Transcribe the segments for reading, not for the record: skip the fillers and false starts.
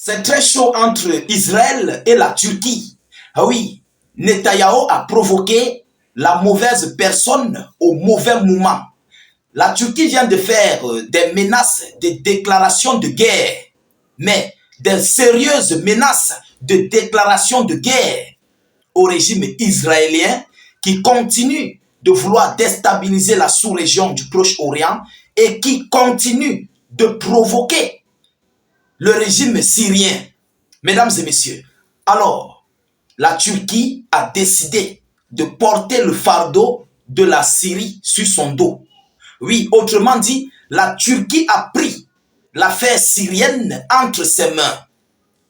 C'est très chaud entre Israël et la Turquie. Ah oui, Netanyahou a provoqué la mauvaise personne au mauvais moment. La Turquie vient de faire des menaces, des déclarations de guerre, mais des sérieuses menaces de déclarations de guerre au régime israélien qui continue de vouloir déstabiliser la sous-région du Proche-Orient et qui continue de provoquer le régime syrien. Mesdames et messieurs, alors, la Turquie a décidé de porter le fardeau de la Syrie sur son dos. Oui, autrement dit, la Turquie a pris l'affaire syrienne entre ses mains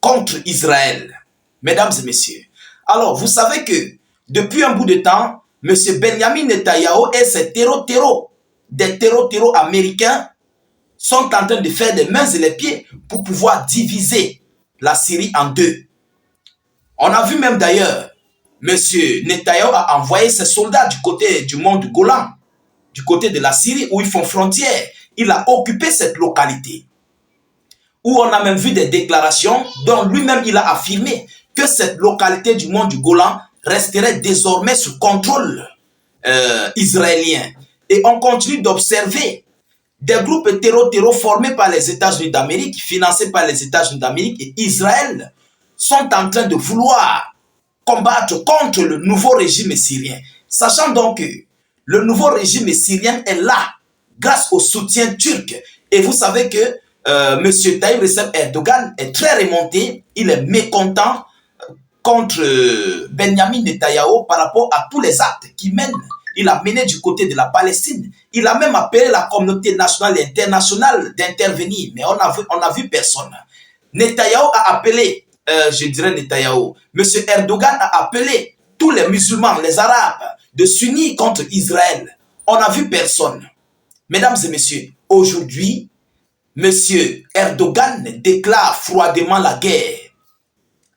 contre Israël. Mesdames et messieurs, alors vous savez que depuis un bout de temps, M. Benjamin Netanyahou et ses des terreaux américains sont en train de faire des mains et les pieds pour pouvoir diviser la Syrie en deux. On a vu même d'ailleurs, M. Netanyahou a envoyé ses soldats du côté du mont du Golan, du côté de la Syrie où ils font frontière. Il a occupé cette localité. Où on a même vu des déclarations dont lui-même il a affirmé que cette localité du mont du Golan resterait désormais sous contrôle israélien. Et on continue d'observer des groupes terreaux formés par les États-Unis d'Amérique, financés par les États-Unis d'Amérique et Israël, sont en train de vouloir combattre contre le nouveau régime syrien. Sachant donc que le nouveau régime syrien est là grâce au soutien turc. Et vous savez que M. Tayyip Recep Erdogan est très remonté, il est mécontent contre Benjamin Netanyahou par rapport à tous les actes qu'il mène. Il a mené du côté de la Palestine. Il a même appelé la communauté nationale et internationale d'intervenir, mais on a vu personne. Netanyahou a appelé, je dirais Netanyahou, M. Erdogan a appelé tous les musulmans, les arabes, de s'unir contre Israël. On n'a vu personne. Mesdames et messieurs, aujourd'hui, M. Erdogan déclare froidement la guerre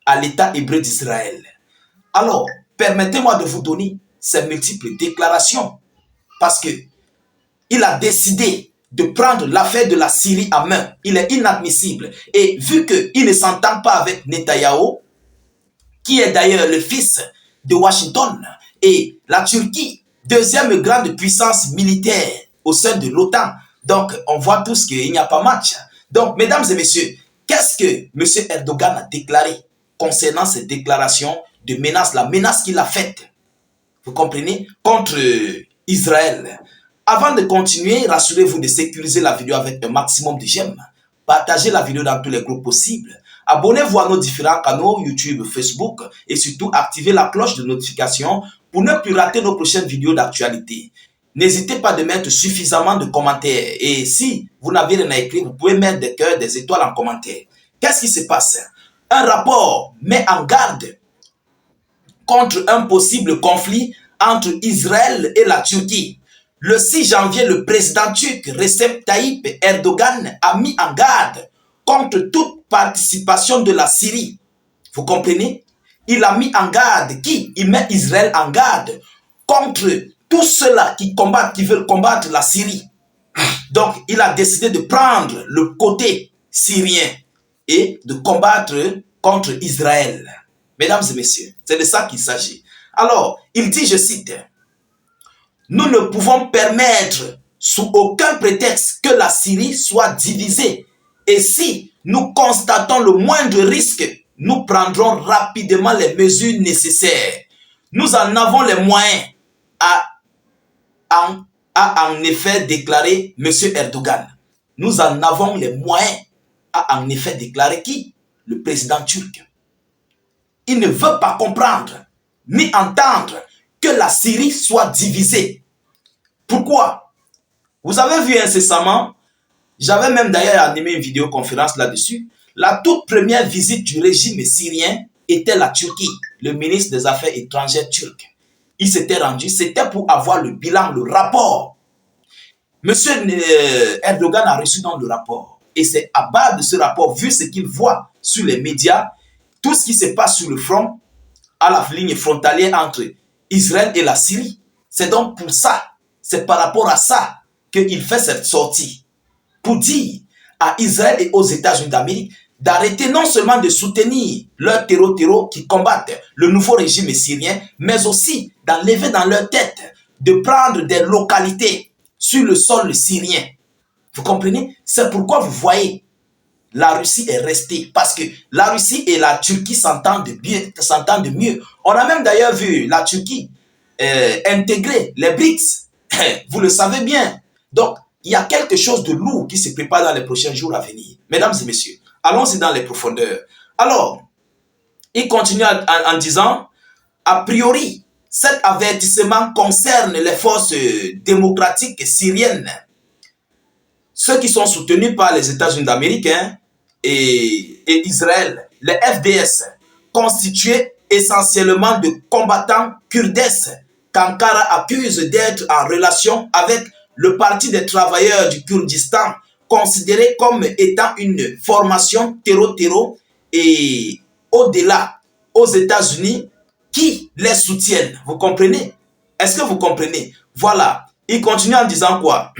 à l'État hébreu d'Israël. Alors, permettez-moi de vous donner ces multiples déclarations parce que il a décidé de prendre l'affaire de la Syrie en main. Il est inadmissible. Et vu qu'il ne s'entend pas avec Netanyahou, qui est d'ailleurs le fils de Washington, et la Turquie, deuxième grande puissance militaire au sein de l'OTAN, donc on voit tous qu'il n'y a pas match. Donc, mesdames et messieurs, qu'est-ce que M. Erdogan a déclaré concernant ces déclarations de menace, la menace qu'il a faite, vous comprenez, contre Israël? Avant de continuer, rassurez-vous de sécuriser la vidéo avec un maximum de j'aime. Partagez la vidéo dans tous les groupes possibles. Abonnez-vous à nos différents canaux YouTube, Facebook et surtout activez la cloche de notification pour ne plus rater nos prochaines vidéos d'actualité. N'hésitez pas de mettre suffisamment de commentaires et si vous n'avez rien à écrire, vous pouvez mettre des cœurs, des étoiles en commentaire. Qu'est-ce qui se passe? Un rapport met en garde contre un possible conflit entre Israël et la Turquie. Le 6 janvier, le président turc Recep Tayyip Erdogan a mis en garde contre toute participation de la Syrie. Vous comprenez? Il a mis en garde qui? Il met Israël en garde contre tous ceux-là qui combattent, qui veulent combattre la Syrie. Donc, il a décidé de prendre le côté syrien et de combattre contre Israël. Mesdames et messieurs, c'est de ça qu'il s'agit. Alors, il dit, je cite, « Nous ne pouvons permettre sous aucun prétexte que la Syrie soit divisée. Et si nous constatons le moindre risque, nous prendrons rapidement les mesures nécessaires. Nous en avons les moyens, a en effet déclaré M. Erdogan. Nous en avons les moyens, a en effet déclaré qui? Le président turc. Il ne veut pas comprendre ni entendre que la Syrie soit divisée. Pourquoi? Vous avez vu incessamment, j'avais même d'ailleurs animé une vidéoconférence là-dessus, la toute première visite du régime syrien était la Turquie, le ministre des Affaires étrangères turc. Il s'était rendu, c'était pour avoir le bilan, le rapport. Monsieur Erdogan a reçu dans le rapport. Et c'est à base de ce rapport, vu ce qu'il voit sur les médias, tout ce qui se passe sur le front, à la ligne frontalière entre Israël et la Syrie. C'est donc pour ça, c'est par rapport à ça qu'il fait cette sortie. Pour dire à Israël et aux États-Unis d'Amérique d'arrêter non seulement de soutenir leurs terreaux qui combattent le nouveau régime syrien, mais aussi d'enlever dans leur tête de prendre des localités sur le sol syrien. Vous comprenez? C'est pourquoi vous voyez, la Russie est restée, parce que la Russie et la Turquie s'entendent mieux. On a même d'ailleurs vu la Turquie intégrer les BRICS. Vous le savez bien. Donc, il y a quelque chose de lourd qui se prépare dans les prochains jours à venir. Mesdames et messieurs, allons-y dans les profondeurs. Alors, il continue en disant, a priori, cet avertissement concerne les forces démocratiques syriennes, ceux qui sont soutenus par les États-Unis d'Amérique et Israël, les FDS, constitués essentiellement de combattants kurdes qu'Ankara accuse d'être en relation avec le Parti des travailleurs du Kurdistan, considéré comme étant une formation terreau et au-delà aux États-Unis qui les soutiennent. Vous comprenez? Est-ce que vous comprenez? Voilà. Il continue en disant quoi?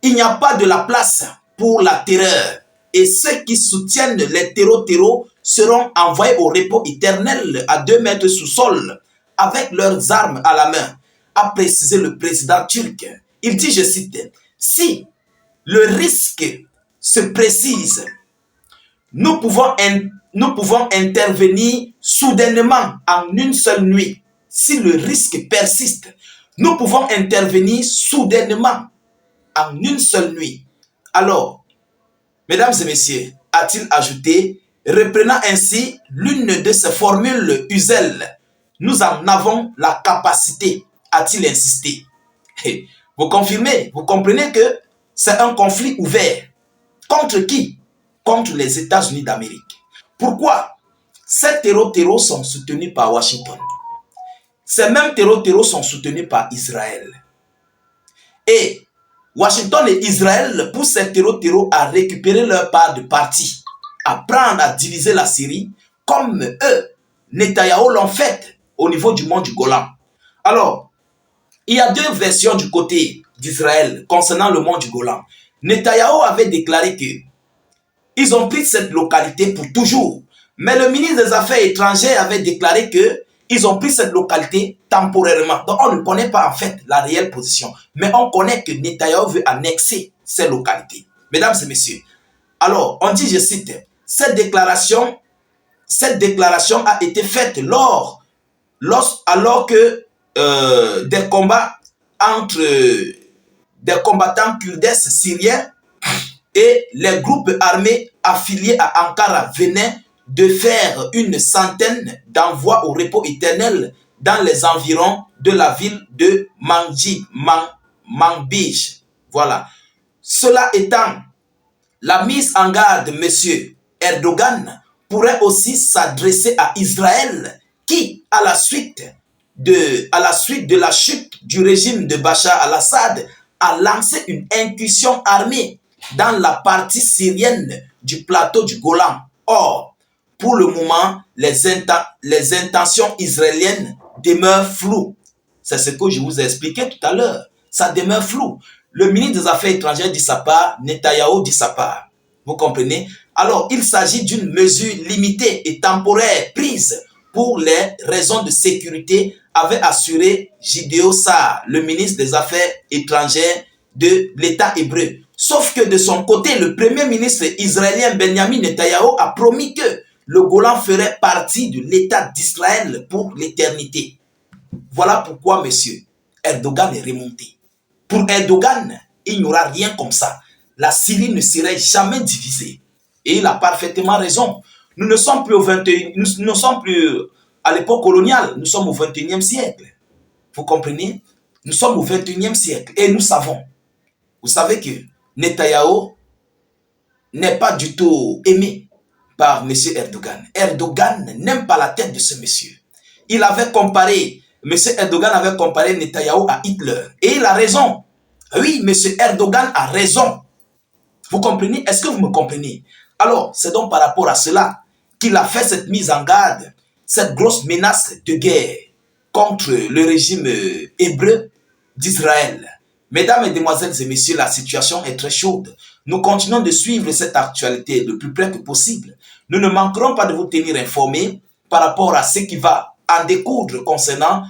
Il n'y a pas de la place pour la terreur et ceux qui soutiennent les terreaux seront envoyés au repos éternel à 2 mètres sous sol avec leurs armes à la main, a précisé le président turc. Il dit, je cite, si le risque se précise, nous pouvons intervenir soudainement en une seule nuit. Si le risque persiste, nous pouvons intervenir soudainement en une seule nuit. Alors, mesdames et messieurs, a-t-il ajouté, reprenant ainsi l'une de ses formules usuelles, nous en avons la capacité, a-t-il insisté. Vous confirmez, vous comprenez que c'est un conflit ouvert. Contre qui? Contre les États-Unis d'Amérique. Pourquoi? Ces terreaux sont soutenus par Washington. Ces mêmes terreaux sont soutenus par Israël. Et Washington et Israël poussent ces terreaux à récupérer leur part de parti, à prendre, à diviser la Syrie, comme eux, Netanyahou l'ont fait au niveau du mont du Golan. Alors, il y a 2 versions du côté d'Israël concernant le mont du Golan. Netanyahou avait déclaré que ils ont pris cette localité pour toujours. Mais le ministre des Affaires étrangères avait déclaré que ils ont pris cette localité temporairement. Donc on ne connaît pas en fait la réelle position. Mais on connaît que Netanyahou veut annexer ces localités. Mesdames et messieurs, alors on dit, je cite, cette déclaration a été faite alors que des combats entre des combattants kurdes syriens et les groupes armés affiliés à Ankara venaient de faire une centaine d'envois au repos éternel dans les environs de la ville de Manbij. Voilà. Cela étant, la mise en garde de M. Erdogan pourrait aussi s'adresser à Israël qui, à la suite de la chute du régime de Bachar al-Assad, a lancé une incursion armée dans la partie syrienne du plateau du Golan. Or, pour le moment, les intentions israéliennes demeurent floues. C'est ce que je vous ai expliqué tout à l'heure. Ça demeure flou. Le ministre des Affaires étrangères dit sa part, Netanyahou dit sa part. Vous comprenez? Alors, il s'agit d'une mesure limitée et temporaire prise pour les raisons de sécurité, avait assuré Gideon Sa'ar, le ministre des Affaires étrangères de l'État hébreu. Sauf que de son côté, le premier ministre israélien Benjamin Netanyahou a promis que le Golan ferait partie de l'État d'Israël pour l'éternité. Voilà pourquoi, monsieur, Erdogan est remonté. Pour Erdogan, il n'y aura rien comme ça. La Syrie ne serait jamais divisée. Et il a parfaitement raison. Nous ne sommes plus nous ne sommes plus à l'époque coloniale, nous sommes au 21e siècle. Vous comprenez? Nous sommes au 21e siècle et nous savons. Vous savez que Netanyahou n'est pas du tout aimé par M. Erdogan. Erdogan n'aime pas la tête de ce monsieur. Il avait comparé, M. Erdogan avait comparé Netanyahou à Hitler. Et il a raison. Oui, M. Erdogan a raison. Vous comprenez? Est-ce que vous me comprenez? Alors, c'est donc par rapport à cela qu'il a fait cette mise en garde, cette grosse menace de guerre contre le régime hébreu d'Israël. Mesdames, Mesdemoiselles et Messieurs, la situation est très chaude. Nous continuons de suivre cette actualité le plus près que possible. Nous ne manquerons pas de vous tenir informés par rapport à ce qui va en découdre concernant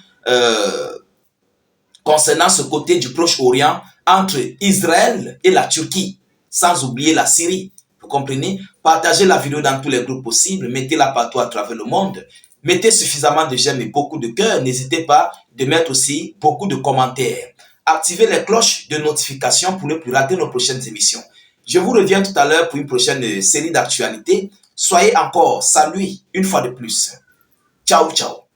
ce côté du Proche-Orient entre Israël et la Turquie, sans oublier la Syrie. Vous comprenez? Partagez la vidéo dans tous les groupes possibles, mettez-la partout à travers le monde. Mettez suffisamment de j'aime et beaucoup de cœurs. N'hésitez pas de mettre aussi beaucoup de commentaires. Activez les cloches de notification pour ne plus rater nos prochaines émissions. Je vous reviens tout à l'heure pour une prochaine série d'actualités. Soyez encore salués une fois de plus. Ciao, ciao.